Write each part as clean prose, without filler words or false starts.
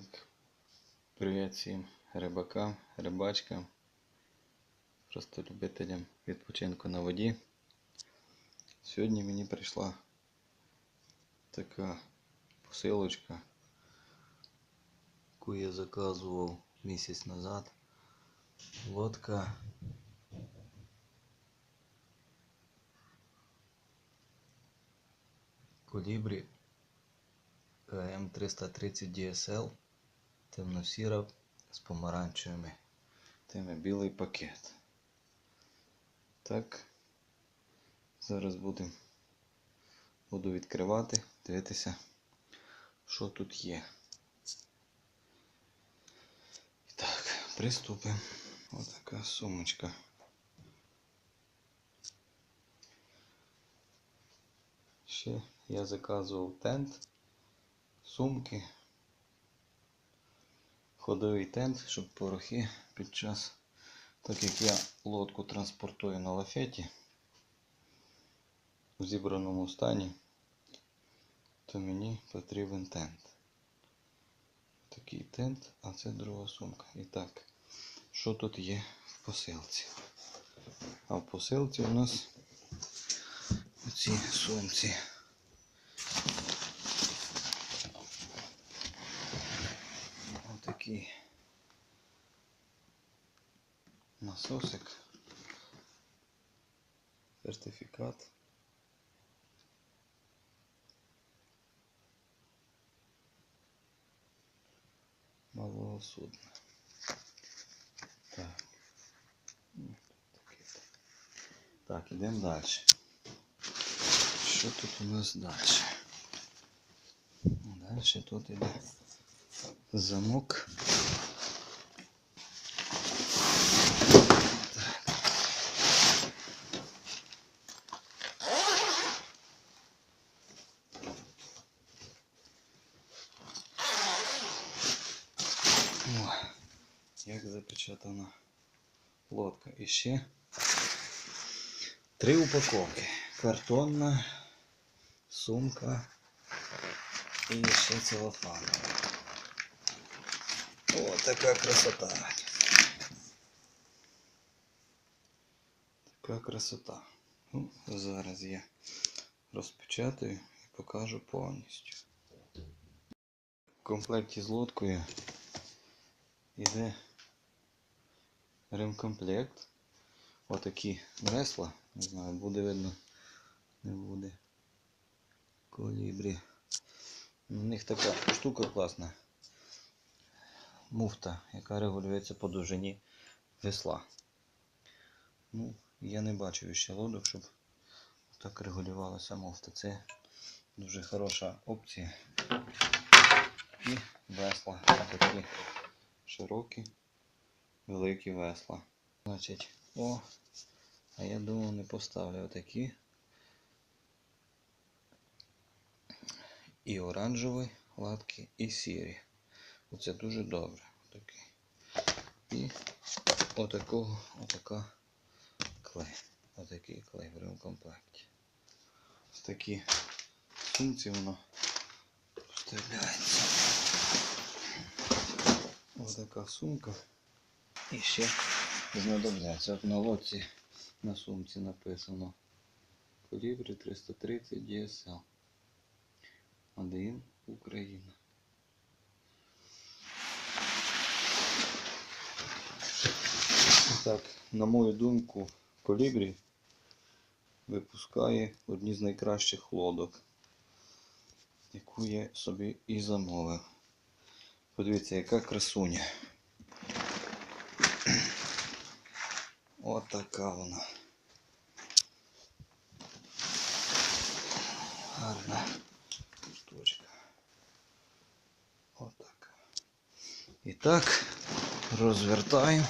Так, привіт всім рибакам, рибачкам, просто любителям відпочинку на воді. Сьогодні мені прийшла така посилочка, яку я заказував місяць назад. Лодка Колібрі М330 DSL, темно-сіра з помаранчевими тими, білий пакет. Так, зараз буду відкривати, дивитися, що тут є. І так, приступимо. Ось така сумочка. Ще я заказував тент, сумки, ходовий тент, щоб порохи під час, так як я лодку транспортую на лафеті в зібраному стані, то мені потрібен тент. Такий тент, а це друга сумка. І так, що тут є в посилці? А в посилці у нас у цій сумці отакий насосик, сертифікат, малого судна. Так, ідемо далі. Що тут у нас далі? Далі тут іде замок. О, як запечатана лодка. І ще 3 упаковки. Картонна, сумка і ще целофан. О, така красота. Така красота. Ну, зараз я розпечатаю і покажу повністю. В комплекті з лодкою йде ремкомплект. Отакі весла. Не знаю, буде видно, не буде. Колібрі. У них така штука класна. Муфта, яка регулюється по довжині весла. Ну, я не бачив ще лодок, щоб так регулювалася муфта. Це дуже хороша опція. І весла. Такі широкі, великі весла. Значить, а я думав, не поставлю отакі. І оранжеві латки, і сірі. Оце дуже добре. Отакий. І отака клей. Отакий клей в ремкомплекті. Ось такі сумці воно вставляється. Ось така сумка. І ще знадобляться. От на лодці на сумці написано Колібрі 330 DSL. 1 Україна. Так, на мою думку, Колібрі випускає одні з найкращих лодок, яку я собі і замовив. Подивіться, яка красуня. Отака вона. Гарна штучка. Отака. І так, розвертаю.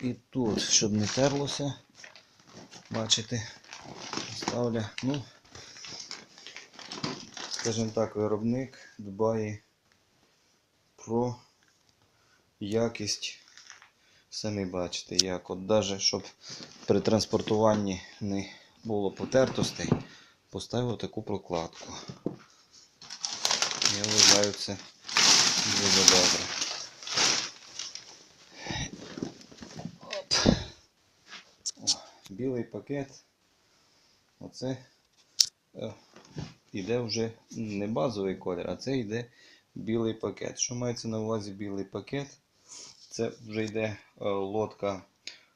І тут, щоб не терлося, бачите, ставлю, ну, скажімо так, виробник дбає про якість. Самі бачите, як от навіть, щоб при транспортуванні не було потертостей, поставив таку прокладку. Я вважаю, це Дуже добре. Оп. О, білий пакет. Оце іде вже не базовий колір, а це йде білий пакет. Що мається на увазі білий пакет? Це вже йде лодка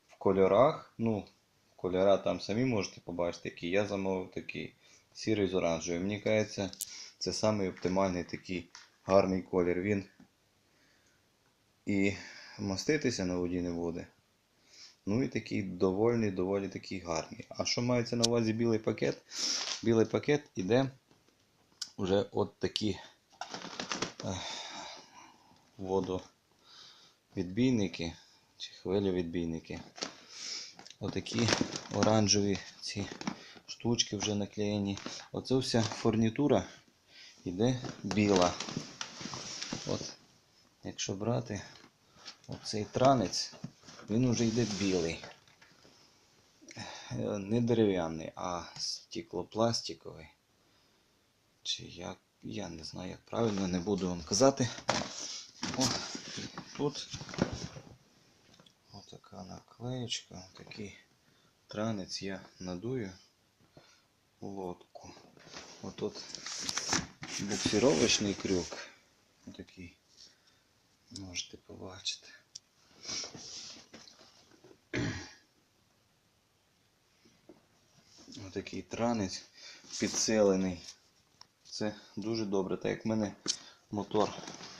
в кольорах. Ну, кольора там самі можете побачити, які. Я замовив такий сірий з оранжевим. Мені кажеться, це самий оптимальний такий гарний колір. Він і маститися на воді не буде. Ну і такий доволі такий гарний. А що мається на увазі білий пакет? Білий пакет іде вже от такі водовідбійники чи хвилевідбійники. Отакі оранжеві ці штучки вже наклеєні. Оце вся фурнітура йде біла. От, якщо брати оцей транець, він вже йде білий. Не дерев'яний, а стеклопластиковий. Чи як, я не знаю, як правильно, не буду вам казати. О, тут отака наклеєчка, такий транець я надую у лодку. Отут буксировочний крюк. Отакий, можете побачити. Отакий транець підсилений. Це дуже добре. Так як в мене мотор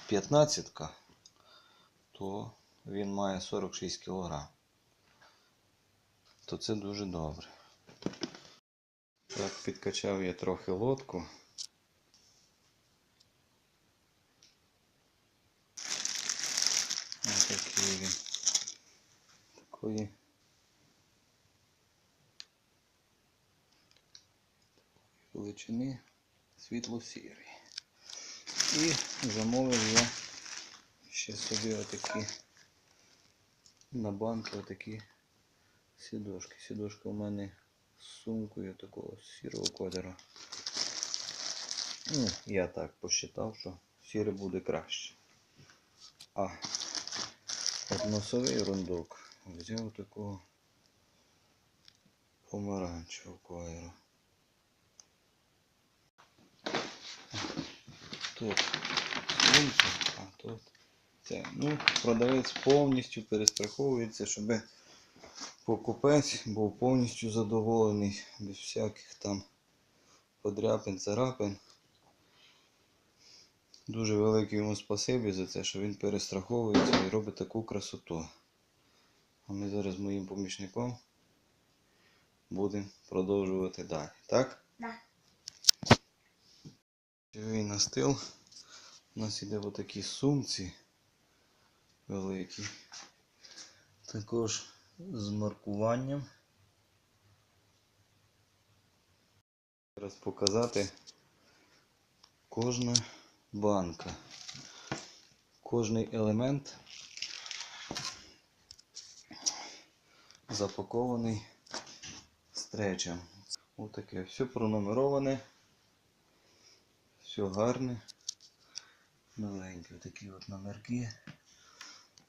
15-ка, то він має 46 кг. То це дуже добре. Так, підкачав я трохи лодку. Ось такий він. Такої величини, світло-сірий. І замовив я ще собі отакі на банки отакі сідушки. Сідушка у мене з сумкою такого сірого кольору. Ну, я так посчитав, що сіре буде краще. А от носовий рундук взяв такого помаранчевого кольору. Тут сумка, а тут це. Ну, продавець повністю перестраховується, щоб покупець був повністю задоволений, без всяких там подряпин, царапин. Дуже велике йому спасибі за це, що він перестраховується і робить таку красоту. А ми зараз з моїм помічником будемо продовжувати далі. Так? Так. Чайовий настил. У нас іде в такій сумці великій. Також з маркуванням. Зараз показати кожна банка. Кожний елемент запакований стречем. Ось таке. Все пронумероване. Все гарне. Маленькі такі от номерки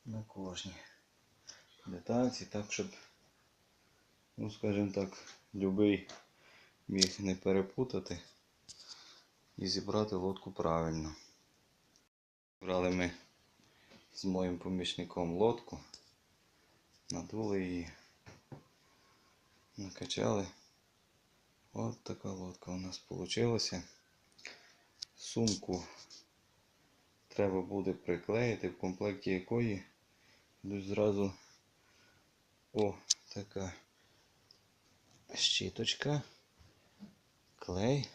на кожній детальці, так щоб, ну скажімо так, любий міг не перепутати і зібрати лодку правильно. Брали ми з моїм помічником лодку, надули її, накачали. От така лодка у нас вийшла. Сумку треба буде приклеїти, в комплекті якої йдуть зразу така щіточка, клей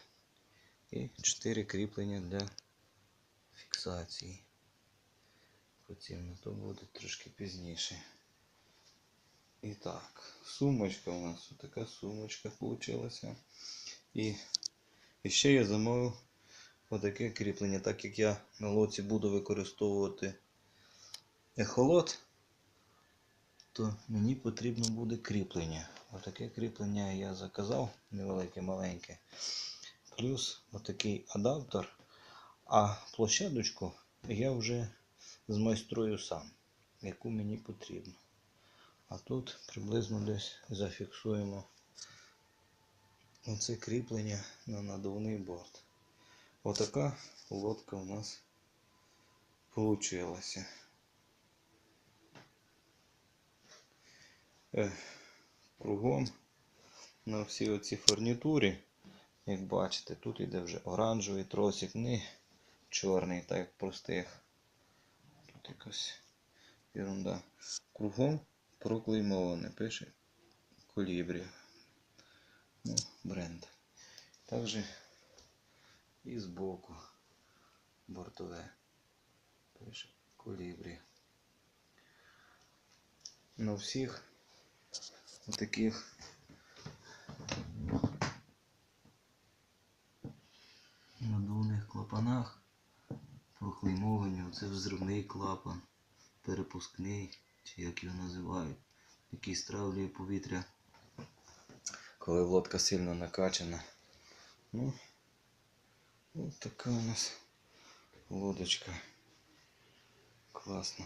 і 4 кріплення для фіксації. Потім то буде трошки пізніше. І так, сумочка у нас, така сумочка вийшла. І ще я замовив отаке кріплення, так як я на лодці буду використовувати ехолот, то мені потрібно буде кріплення. Отаке кріплення я заказав, невелике, маленьке. Плюс отакий адаптер. А площадочку я вже змайструю сам, яку мені потрібно. А тут приблизно десь зафіксуємо оце кріплення на надувний борт. Отака лодка у нас получилася. Кругом на всій оцій фурнітурі, як бачите, тут йде вже оранжевий тросик, не чорний, так як простих. Тут якась ерунда. Кругом проклеймоване, пише Колібрі. Ну, бренд. Також і збоку бортове. Пише Колібрі. На всіх таких надувних клапанах проклеймовані. Оце взривний клапан, перепускний, чи як його називають, який стравлює повітря, коли лодка сильно накачана. Ну, ось така у нас лодочка. Класно.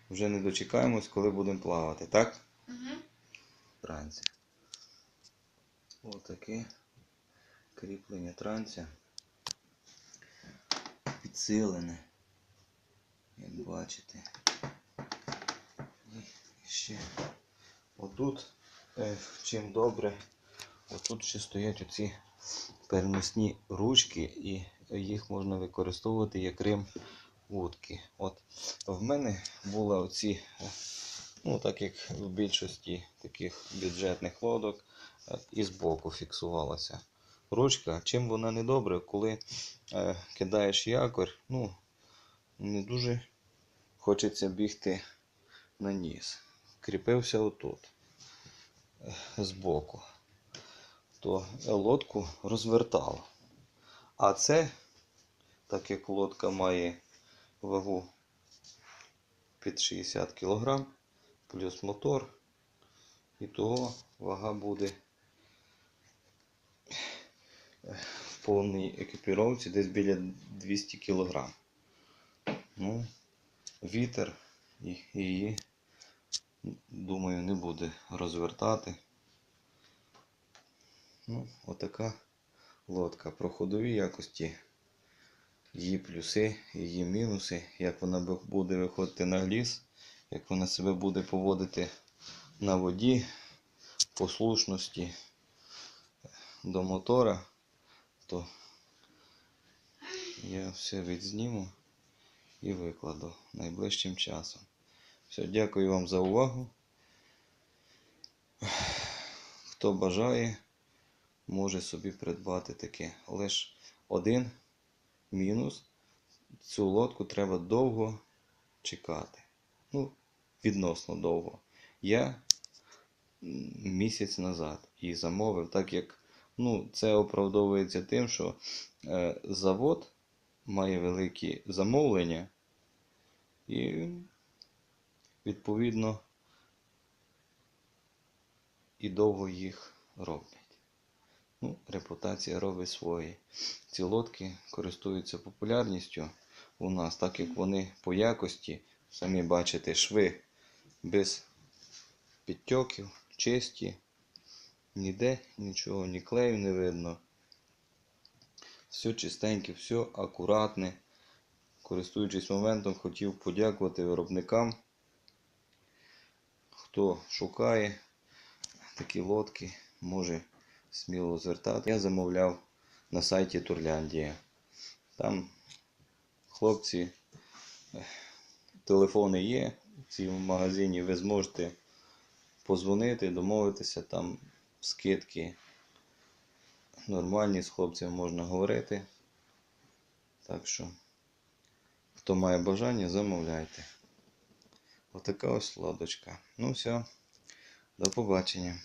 Вже не дочекаємось, коли будемо плавати, так? Угу. Вранці. Ось таке кріплення транця. Підсилене, як бачите. І ще отут, чим добре, отут ще стоять оці переносні ручки, і їх можна використовувати як рим вудки. От в мене були оці, ну так як в більшості таких бюджетних лодок, і збоку фіксувалася ручка. Чим вона не добре, коли кидаєш якорь, ну не дуже хочеться бігти на ніс. Кріпився отут, збоку, то лодку розвертало. А це, так як лодка має вагу під 60 кг, плюс мотор, і того вага буде в повній екіпіровці десь біля 200 кг. Ну, вітер її, думаю, не буде розвертати. Ну, отака лодка. Про ходові якості, її плюси, її мінуси, як вона буде виходити на гліз, як вона себе буде поводити на воді, послушності до мотора, то я все відзніму і викладу найближчим часом. Все, дякую вам за увагу. Хто бажає, може собі придбати таке. Лише один мінус: цю лодку треба довго чекати. Ну, відносно довго. Я місяць назад її замовив, так як, ну, це оправдовується тим, що завод має великі замовлення і відповідно і довго їх роблять. Ну, репутація робить своє. Ці лодки користуються популярністю у нас, так як вони по якості, самі бачите, шви без підтьоків, чисті, ніде нічого, ні клею не видно. Все чистеньке, все акуратне. Користуючись моментом, хотів подякувати виробникам, хто шукає такі лодки, може сміло звертати. Я замовляв на сайті Турляндія. Там хлопці, телефони є в цьому магазині, ви зможете позвонити, домовитися, там скидки нормальні, з хлопцями можна говорити. Так що, хто має бажання, замовляйте. Отака ось лодочка. Ну все, до побачення.